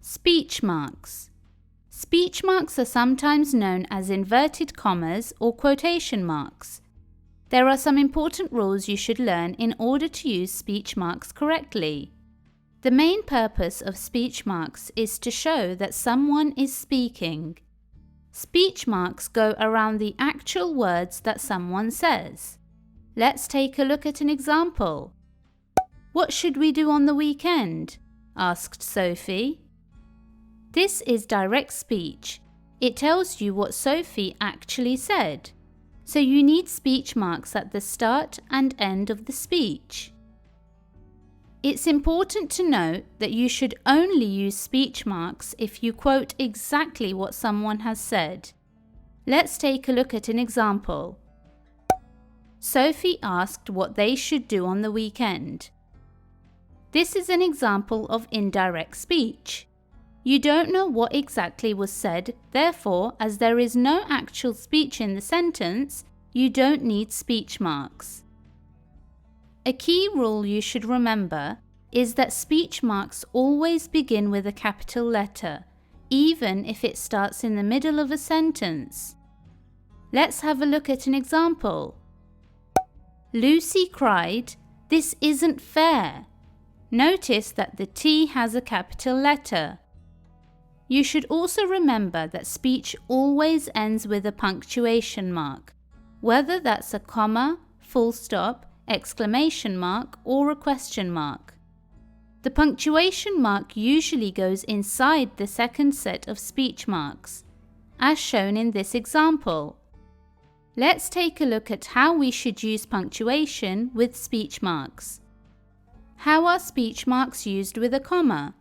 Speech marks. Speech marks are sometimes known as inverted commas or quotation marks. There are some important rules you should learn in order to use speech marks correctly. The main purpose of speech marks is to show that someone is speaking. Speech marks go around the actual words that someone says. Let's take a look at an example. "What should we do on the weekend?" asked Sophie. This is direct speech. It tells you what Sophie actually said. So you need speech marks at the start and end of the speech. It's important to note that you should only use speech marks if you quote exactly what someone has said. Let's take a look at an example. Sophie asked what they should do on the weekend. This is an example of indirect speech. You don't know what exactly was said, therefore, as there is no actual speech in the sentence, you don't need speech marks. A key rule you should remember is that speech marks always begin with a capital letter, even if it starts in the middle of a sentence. Let's have a look at an example. Lucy cried, "This isn't fair." Notice that the T has a capital letter. You should also remember that speech always ends with a punctuation mark, whether that's a comma, full stop, exclamation mark, or a question mark. The punctuation mark usually goes inside the second set of speech marks, as shown in this example. Let's take a look at how we should use punctuation with speech marks. How are speech marks used with a comma?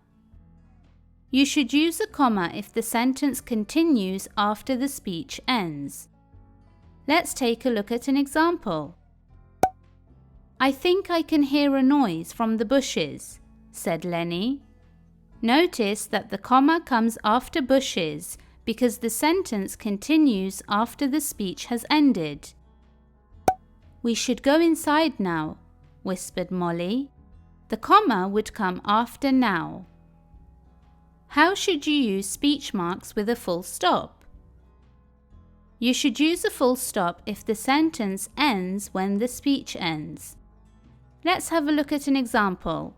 You should use a comma if the sentence continues after the speech ends. Let's take a look at an example. "I think I can hear a noise from the bushes," said Lenny. Notice that the comma comes after bushes because the sentence continues after the speech has ended. "We should go inside now," whispered Molly. The comma would come after now. How should you use speech marks with a full stop? You should use a full stop if the sentence ends when the speech ends. Let's have a look at an example.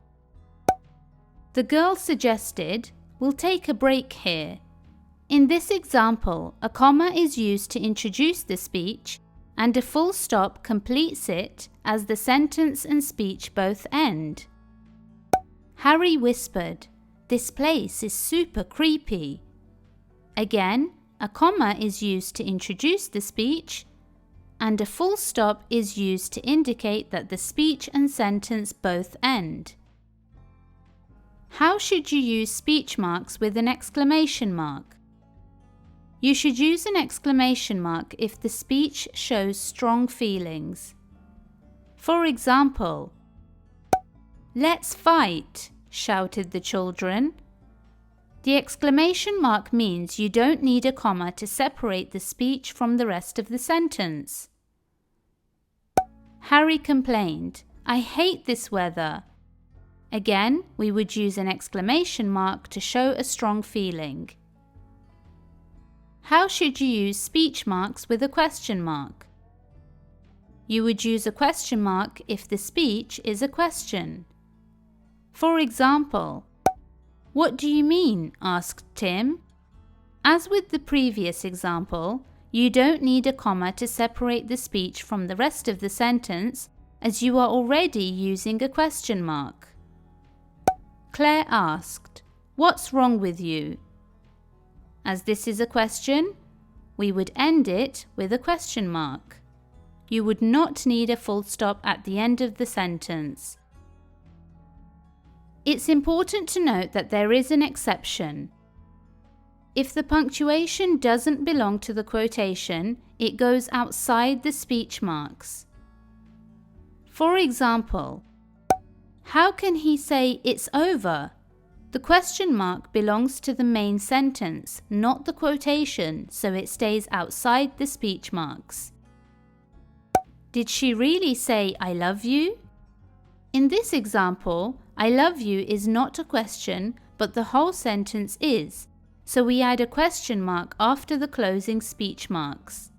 The girl suggested, "We'll take a break here." In this example, a comma is used to introduce the speech and a full stop completes it as the sentence and speech both end. Harry whispered, "This place is super creepy." Again, a comma is used to introduce the speech, and a full stop is used to indicate that the speech and sentence both end. How should you use speech marks with an exclamation mark? You should use an exclamation mark if the speech shows strong feelings. For example, "Let's fight," shouted the children. The exclamation mark means you don't need a comma to separate the speech from the rest of the sentence. Harry complained, "I hate this weather." Again, we would use an exclamation mark to show a strong feeling. How should you use speech marks with a question mark? You would use a question mark if the speech is a question. For example, "What do you mean?" asked Tim. As with the previous example, you don't need a comma to separate the speech from the rest of the sentence as you are already using a question mark. Claire asked, "What's wrong with you?" As this is a question, we would end it with a question mark. You would not need a full stop at the end of the sentence. It's important to note that there is an exception. If the punctuation doesn't belong to the quotation, it goes outside the speech marks. For example, how can he say "it's over"? The question mark belongs to the main sentence, not the quotation, so it stays outside the speech marks. Did she really say "I love you"? In this example, "I love you" is not a question, but the whole sentence is, so we add a question mark after the closing speech marks.